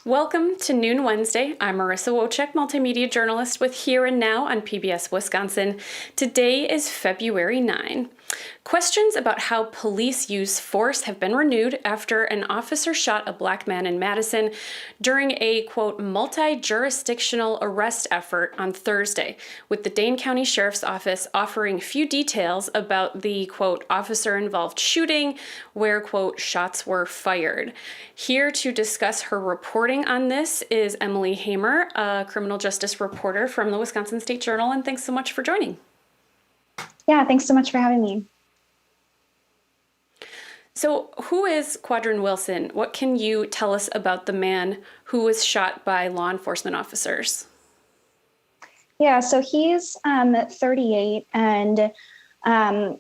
Welcome to Noon Wednesday. I'm Marissa Wojcik, multimedia journalist with Here and Now on PBS Wisconsin. Today is February 9. Questions about how police use force have been renewed after an officer shot a black man in Madison during a, quote, multi-jurisdictional arrest effort on Thursday, with the Dane County Sheriff's Office offering few details about the, quote, officer-involved shooting where, quote, shots were fired. Here to discuss her reporting on this is Emily Hamer, a criminal justice reporter from the Wisconsin State Journal, and thanks so much for joining. Yeah, thanks so much for having me. So, who is Quadron Wilson? What can you tell us about the man who was shot by law enforcement officers? Yeah, so he's 38, and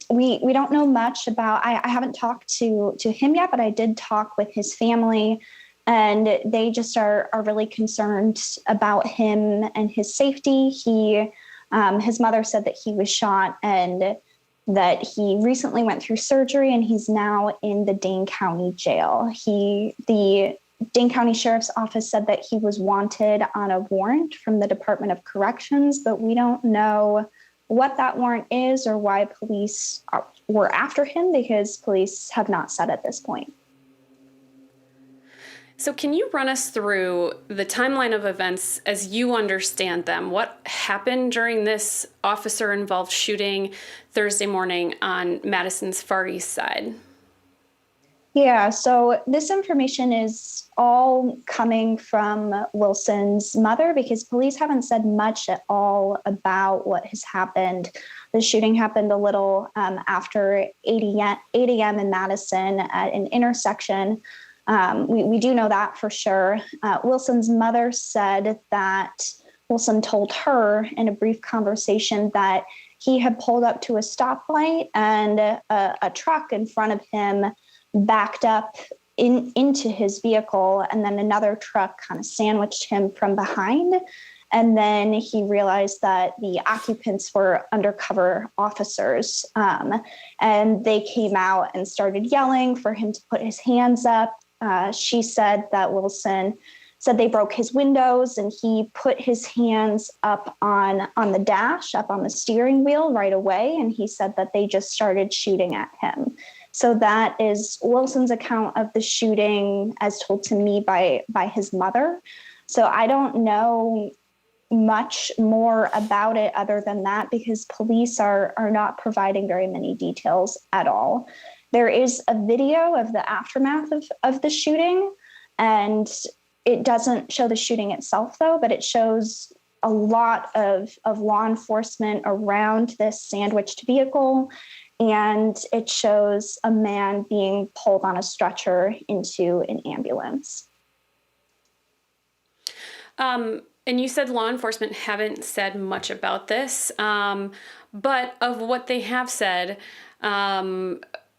we don't know much about. I haven't talked to him yet, but I did talk with his family, and they just are really concerned about him and his safety. His mother said that he was shot and that he recently went through surgery and he's now in the Dane County jail. The Dane County Sheriff's Office said that he was wanted on a warrant from the Department of Corrections, but we don't know what that warrant is or why police were after him, because police have not said at this point. So can you run us through the timeline of events as you understand them? What happened during this officer-involved shooting Thursday morning on Madison's Far East Side? Yeah, so this information is all coming from Wilson's mother, because police haven't said much at all about what has happened. The shooting happened a little after 8 a.m. in Madison at an intersection. We do know that for sure. Wilson's mother said that Wilson told her in a brief conversation that he had pulled up to a stoplight and a truck in front of him backed up into his vehicle, and then another truck kind of sandwiched him from behind. And then he realized that the occupants were undercover officers, and they came out and started yelling for him to put his hands up. She said that Wilson said they broke his windows, and he put his hands up on the dash, up on the steering wheel right away. And he said that they just started shooting at him. So that is Wilson's account of the shooting as told to me by his mother. So I don't know much more about it other than that, because police are not providing very many details at all. There is a video of the aftermath of the shooting, and it doesn't show the shooting itself, though, but it shows a lot of law enforcement around this sandwiched vehicle, and it shows a man being pulled on a stretcher into an ambulance. And you said law enforcement haven't said much about this, but of what they have said,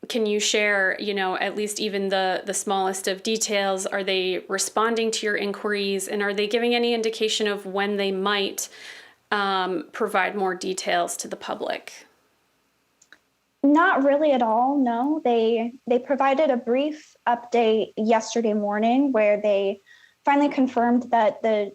can you share, at least even the smallest of details? Are they responding to your inquiries, and are they giving any indication of when they might provide more details to the public? Not really at all, no. They provided a brief update yesterday morning where they finally confirmed that the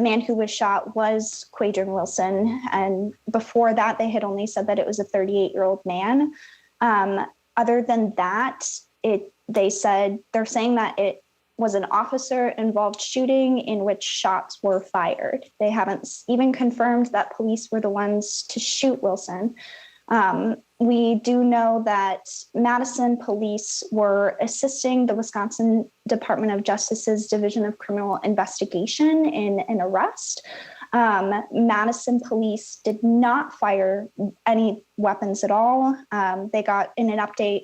man who was shot was Quadron Wilson. And before that, they had only said that it was a 38-year-old man. Other than that, they're saying that it was an officer-involved shooting in which shots were fired. They haven't even confirmed that police were the ones to shoot Wilson. We do know that Madison police were assisting the Wisconsin Department of Justice's Division of Criminal Investigation in an arrest. Madison police did not fire any weapons at all. They got in an update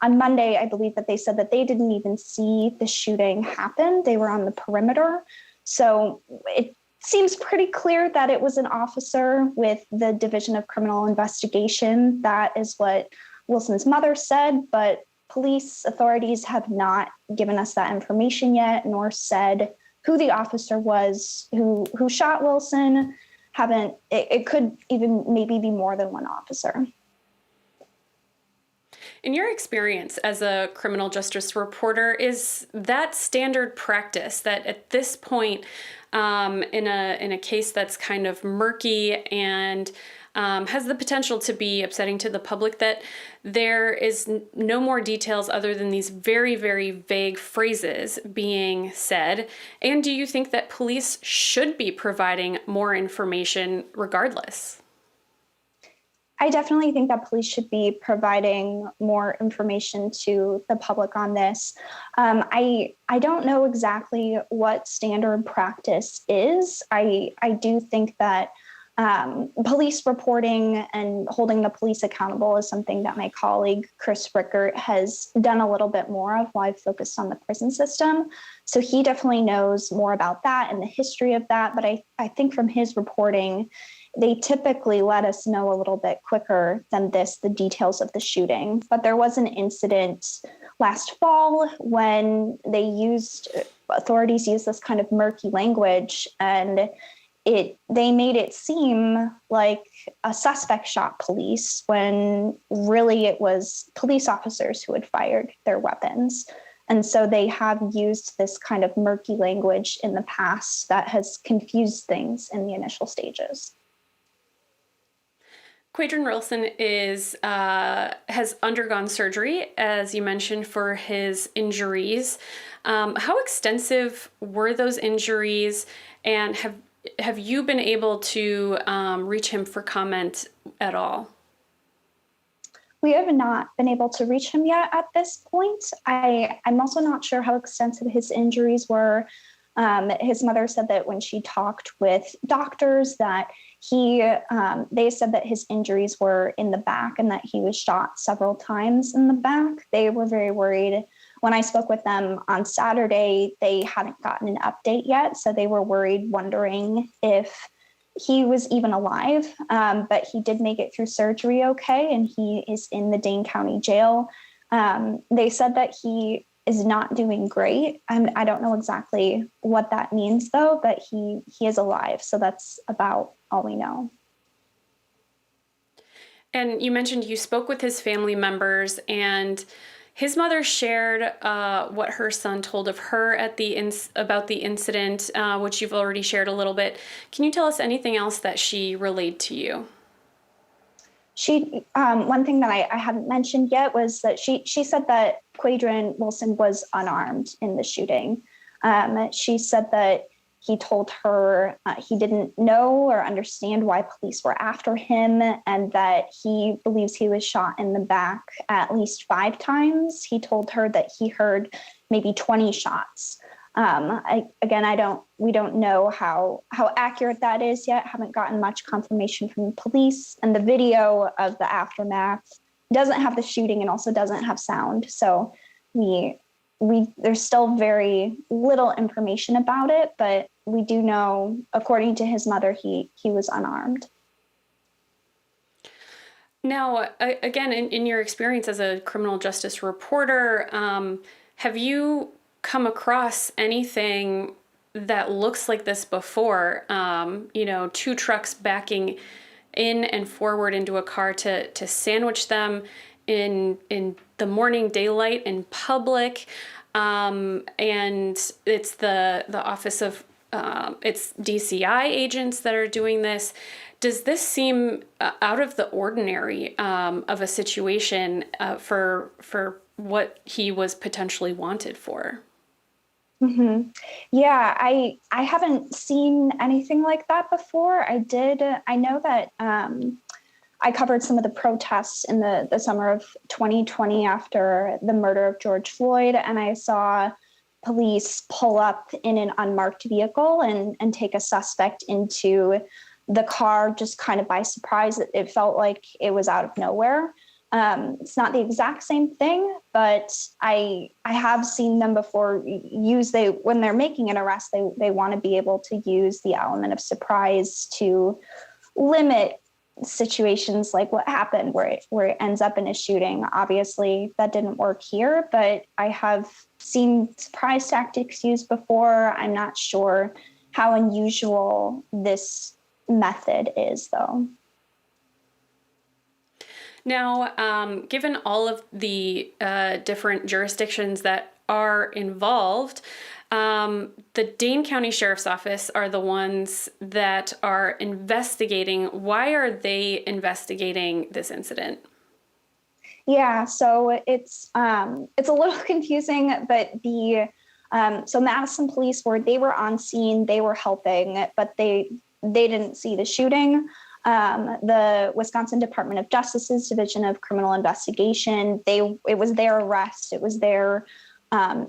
on Monday, I believe, that they said that they didn't even see the shooting happen. They were on the perimeter. So it seems pretty clear that it was an officer with the Division of Criminal Investigation. That is what Wilson's mother said, but police authorities have not given us that information yet, nor said who the officer was who shot Wilson. It could even maybe be more than one officer. In your experience as a criminal justice reporter, is that standard practice that at this point, in a case that's kind of murky and has the potential to be upsetting to the public, that there is no more details other than these very, very vague phrases being said? And do you think that police should be providing more information regardless? I definitely think that police should be providing more information to the public on this. I don't know exactly what standard practice is. I do think that police reporting and holding the police accountable is something that my colleague Chris Rickert has done a little bit more of while I've focused on the prison system. So he definitely knows more about that and the history of that. But I think from his reporting, they typically let us know a little bit quicker than this, the details of the shooting. But there was an incident last fall when authorities used this kind of murky language, and they made it seem like a suspect shot police when really it was police officers who had fired their weapons. And so they have used this kind of murky language in the past that has confused things in the initial stages. Quadron Wilson has undergone surgery, as you mentioned, for his injuries. How extensive were those injuries, and have you been able to reach him for comment at all? We have not been able to reach him yet at this point. I'm also not sure how extensive his injuries were. His mother said that when she talked with doctors that they said that his injuries were in the back and that he was shot several times in the back. They were very worried. When I spoke with them on Saturday, they hadn't gotten an update yet. So they were worried, wondering if he was even alive. But he did make it through surgery okay, and he is in the Dane County Jail. They said that he is not doing great. I don't know exactly what that means, though, but he is alive. So that's about all we know. And you mentioned you spoke with his family members, and his mother shared what her son told of her about the incident, which you've already shared a little bit. Can you tell us anything else that she relayed to you? One thing that I hadn't mentioned yet was that she said that Quadron Wilson was unarmed in the shooting. She said that he told her he didn't know or understand why police were after him, and that he believes he was shot in the back at least 5 times. He told her that he heard maybe 20 shots. We don't know how accurate that is yet. Haven't gotten much confirmation from the police, and the video of the aftermath doesn't have the shooting and also doesn't have sound. So there's still very little information about it, but we do know, according to his mother, he was unarmed. Now, again, in your experience as a criminal justice reporter, have you come across anything that looks like this before? 2 trucks backing in and forward into a car to sandwich them in the morning daylight in public, and it's the office of it's DCI agents that are doing this. Does this seem out of the ordinary of a situation for what he was potentially wanted for? Mm-hmm. Yeah, I haven't seen anything like that before. I know that I covered some of the protests in the summer of 2020 after the murder of George Floyd, and I saw police pull up in an unmarked vehicle and take a suspect into the car just kind of by surprise. It felt like it was out of nowhere. It's not the exact same thing, but I have seen them before when they're making an arrest, they want to be able to use the element of surprise to limit situations like what happened where it ends up in a shooting. Obviously that didn't work here, but I have seen surprise tactics used before. I'm not sure how unusual this method is, though. Now, given all of the different jurisdictions that are involved, the Dane County Sheriff's Office are the ones that are investigating. Why are they investigating this incident? Yeah, so it's a little confusing, but so Madison police they were on scene, they were helping, but they didn't see the shooting. The Wisconsin Department of Justice's Division of Criminal Investigation, it was their arrest, it was their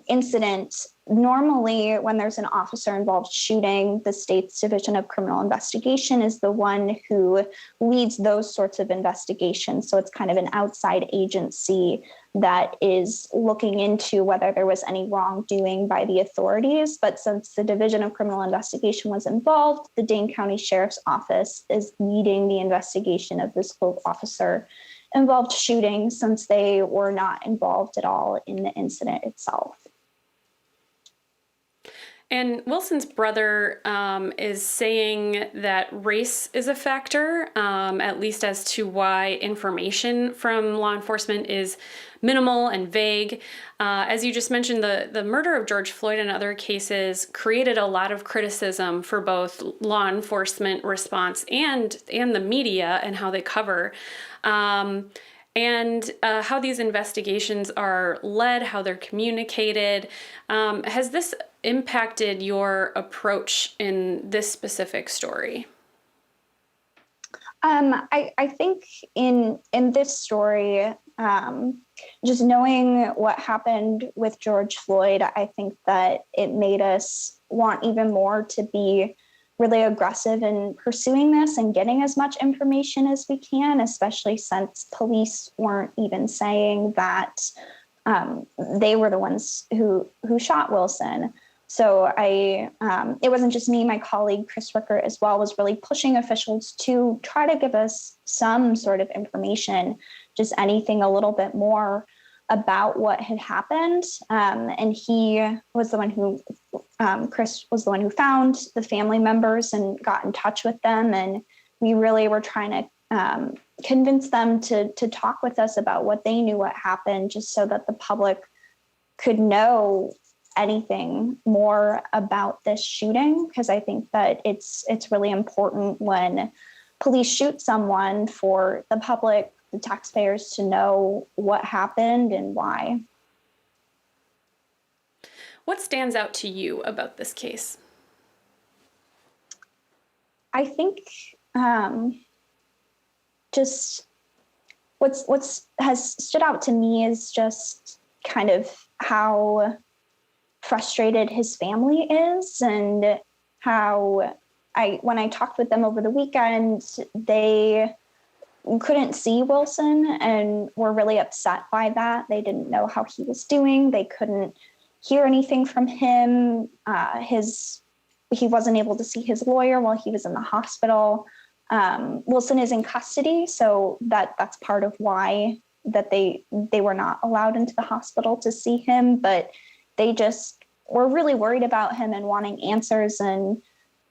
incident. Normally, when there's an officer involved shooting, the state's Division of Criminal Investigation is the one who leads those sorts of investigations. So it's kind of an outside agency that is looking into whether there was any wrongdoing by the authorities. But since the Division of Criminal Investigation was involved, the Dane County Sheriff's Office is leading the investigation of this quote officer involved shooting, since they were not involved at all in the incident itself. And Wilson's brother is saying that race is a factor, at least as to why information from law enforcement is minimal and vague. As you just mentioned, the murder of George Floyd and other cases created a lot of criticism for both law enforcement response and the media and how they cover. And how these investigations are led, how they're communicated. Has this impacted your approach in this specific story? I think in this story, just knowing what happened with George Floyd, I think that it made us want even more to be really aggressive in pursuing this and getting as much information as we can, especially since police weren't even saying that they were the ones who shot Wilson. So it wasn't just me, my colleague Chris Rickert as well was really pushing officials to try to give us some sort of information, just anything a little bit more about what had happened. And he was the one who, Chris was the one who found the family members and got in touch with them. And we really were trying to convince them to talk with us about what they knew what happened, just so that the public could know anything more about this shooting. Because I think that it's really important when police shoot someone for the public, the taxpayers, to know what happened and why. What stands out to you about this case? I think just what's has stood out to me is just kind of how frustrated his family is, and how when I talked with them over the weekend, they couldn't see Wilson and were really upset by that. They didn't know how he was doing. They couldn't hear anything from him. He wasn't able to see his lawyer while he was in the hospital. Wilson is in custody, so that's part of why that they were not allowed into the hospital to see him. But they just were really worried about him and wanting answers, and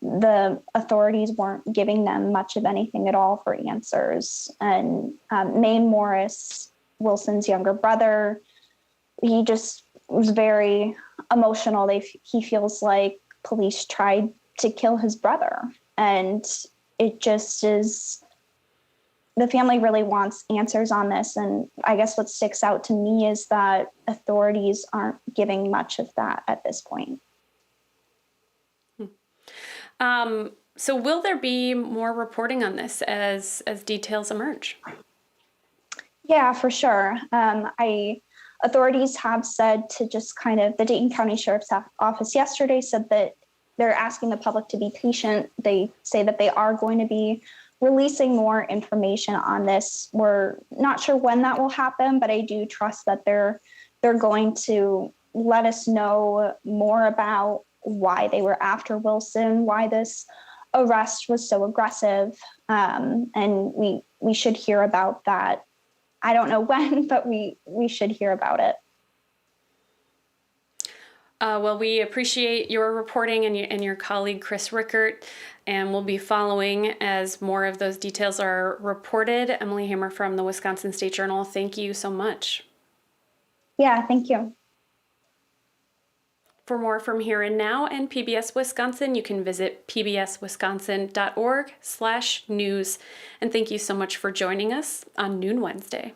the authorities weren't giving them much of anything at all for answers. And Maine Morris, Wilson's younger brother, he just was very emotional. He feels like police tried to kill his brother. And it just is, the family really wants answers on this. And I guess what sticks out to me is that authorities aren't giving much of that at this point. So will there be more reporting on this as details emerge? Yeah, for sure. Authorities have said to just kind of, the Dayton County Sheriff's Office yesterday said that they're asking the public to be patient. They say that they are going to be releasing more information on this. We're not sure when that will happen, but I do trust that they're going to let us know more about why they were after Wilson, why this arrest was so aggressive. And we should hear about that. I don't know when, but we should hear about it. Well, we appreciate your reporting and your colleague, Chris Rickert, and we'll be following as more of those details are reported. Emily Hammer from the Wisconsin State Journal, thank you so much. Yeah, thank you. For more from Here and Now and PBS Wisconsin, you can visit pbswisconsin.org/news. And thank you so much for joining us on Noon Wednesday.